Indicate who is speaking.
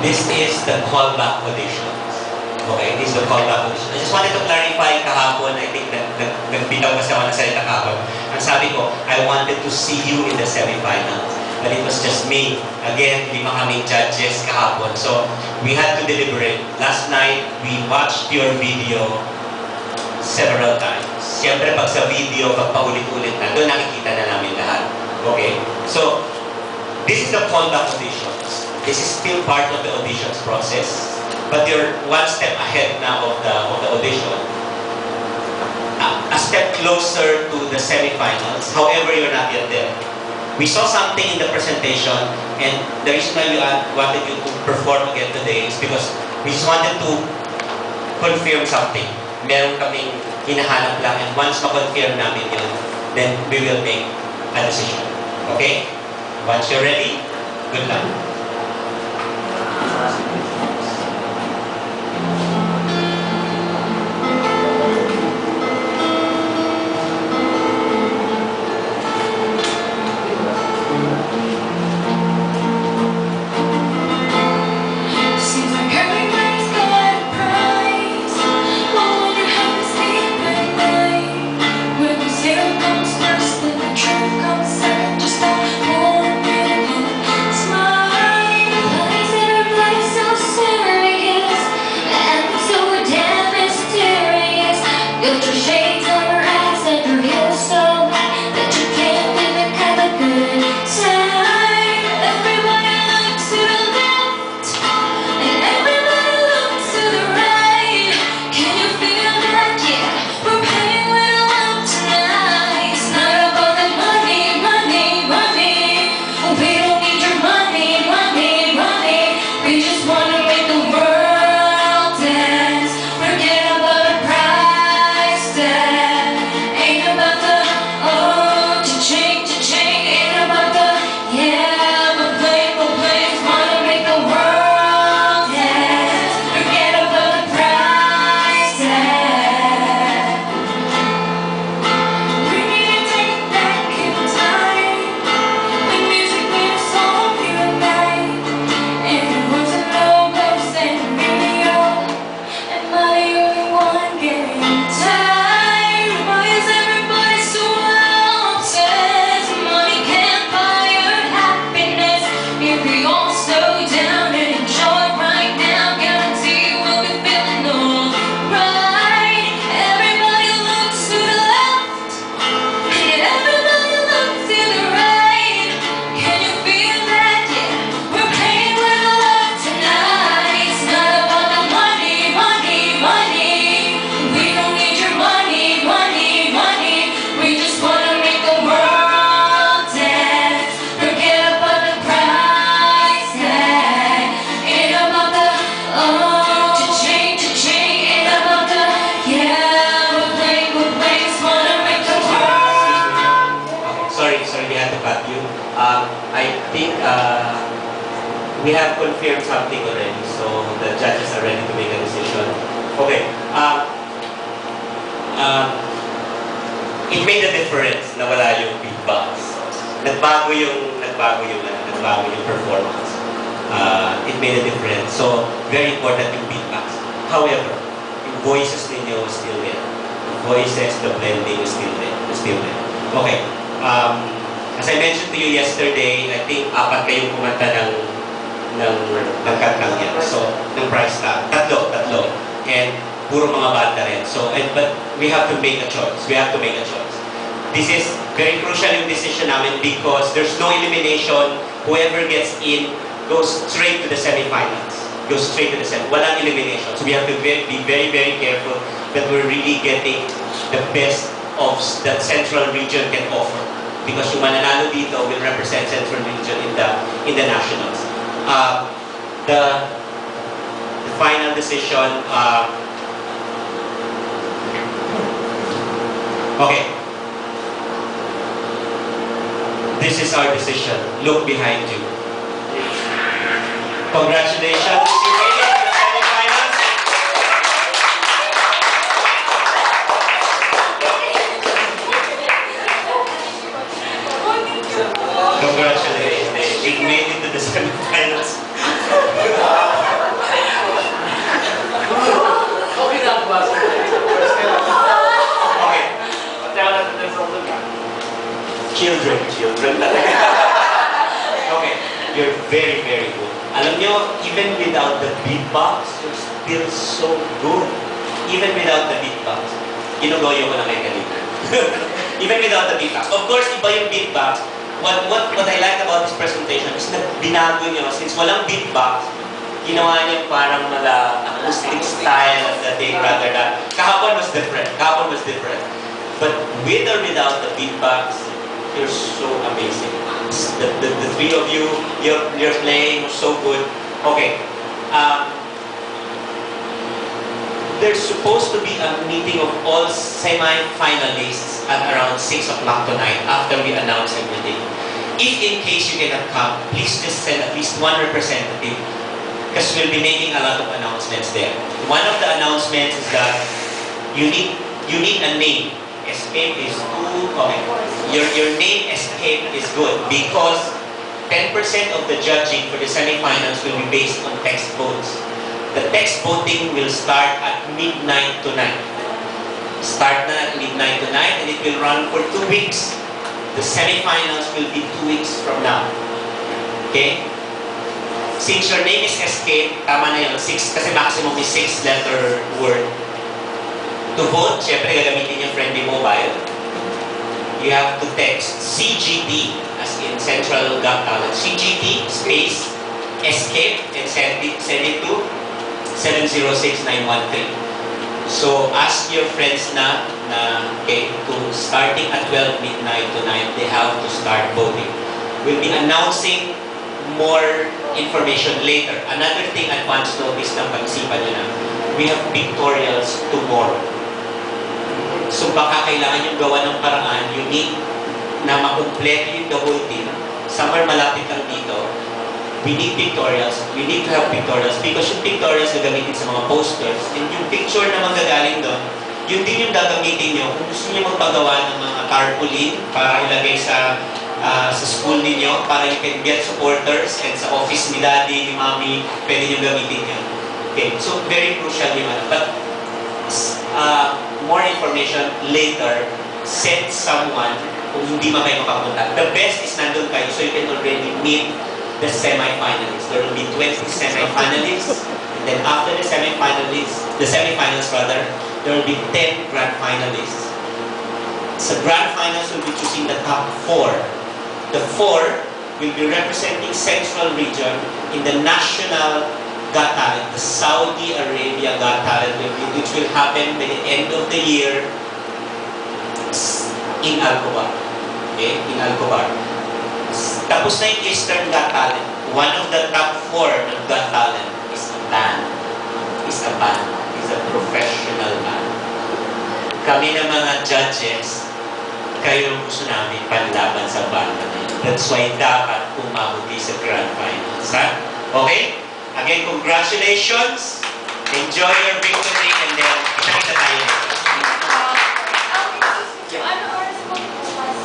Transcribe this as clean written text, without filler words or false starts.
Speaker 1: This is the callback audition. Okay, this is the callback audition. I just wanted to clarify kahapon, I think nagbitaw kasi ako ng salita kahapon. Ang sabi ko, I wanted to see you in the semifinals. But it was just me. Again, 5 kaming judges kahapon. So, we had to deliberate. Last night, we watched your video several times. Siyempre, pag sa video, pag paulit-ulit na, doon nakikita na namin lahat. Okay? So, this is the callback auditions. This is still part of the auditions process. But you're one step ahead now of the audition. A step closer to the semifinals. However, you're not yet there. We saw something in the presentation, and the reason why we wanted you to perform again today is because we just wanted to confirm something. Meron kaming hinahanap lang, and once ma-confirm namin yun, then we will make a decision. Okay? Once you're ready, good luck. I think we have confirmed something already, so the judges are ready to make a decision. Okay. It made a difference na wala yung beatbox. Nagbago yung performance. It made a difference. So, very important yung beatbox. However, yung voices ninyo is still there. The voices, the blending is still there. Okay. As I mentioned to you yesterday, I think 4 kayong kumanta ng kantang yan. So, ng price tag. Tatlo. And puro mga banda rin. So, but we have to make a choice. This is very crucial yung decision namin because there's no elimination. Whoever gets in goes straight to the semifinals. Walang elimination. So, we have to be very, very careful that we're really getting the best of that Central Region can offer. Because yung mananalo dito will represent Central Region in the nationals. The final decision. Okay. This is our decision. Look behind you. Congratulations. You made it to the semifinals. Congratulations. You made it to the semifinals. children talaga. Okay, you're very, very good. Alam nyo, even without the beatbox, you're still so good. Even without the beatbox. Ginugoyo ko na kay kanina. Even without the beatbox. Of course, iba yung beatbox. What I like about this presentation is na binago nyo, since walang beatbox, ginawa niyo parang acoustic style of the thing rather than, kahapon was different. But with or without the beatbox, you're so amazing. The three of you, you're playing so good. Okay. There's supposed to be a meeting of all semi-finalists at around 6 o'clock tonight after we announce everything. If in case you cannot come, please just send at least one representative because we'll be making a lot of announcements there. One of the announcements is that you need a name. Escape is good. Okay. Your name Escape is good because 10% of the judging for the semifinals will be based on text votes. The text voting will start at midnight tonight. Start na at midnight tonight and it will run for 2 weeks. The semifinals will be 2 weeks from now. Okay? Since your name is Escape, tama na yun, 6, kasi maximum is 6-letter word. To vote, syempre gagamitin yung friendly mobile. You have to text CGT, as in Central Got Talent, CGT space Escape and send it to 706913. So ask your friends na okay, to starting at 12 midnight tonight, they have to start voting. We'll be announcing more information later. Another thing, advance notice na pag-isipan nyo na, we have pictorials tomorrow. So baka kailangan yung gawa ng paraan, you need na makumpleto yung the whole team. Somewhere malapit lang dito, we need pictorials. We need to have pictorials because yung pictorials na gamitin sa mga posters and yung picture na manggagaling doon, yun din yung gagamitin nyo kung gusto nyo magpagawa ng mga tarpaulin para ilagay sa school ninyo para you can get supporters and sa office ni daddy, ni mommy, pwede nyo gamitin yan. Okay, so very crucial yung ano. But more information later, send someone kung hindi man kayo makapunta. The best is nandun kayo so you can already meet the semi-finalists. There will be 20 semi-finalists. And then after the semi-finals rather, there will be 10 grand finalists. Sa grand finals, we'll be choosing the top 4. The 4 will be representing Central Region in the National Got Talent, the Saudi Arabia Got Talent, which will happen by the end of the year in Alcobar. Okay? In Alcobar. Tapos na yung Eastern Got Talent. One of the top 4 ng Got Talent is a band. Is a professional band. Kami na mga judges, kayo ang gusto namin panlaban sa banda na yun. That's why dapat umabot sa Grand Finals. Ha? Okay? Again, congratulations. Enjoy your victory and then kita tayo next.
Speaker 2: Ano oras mo bukas?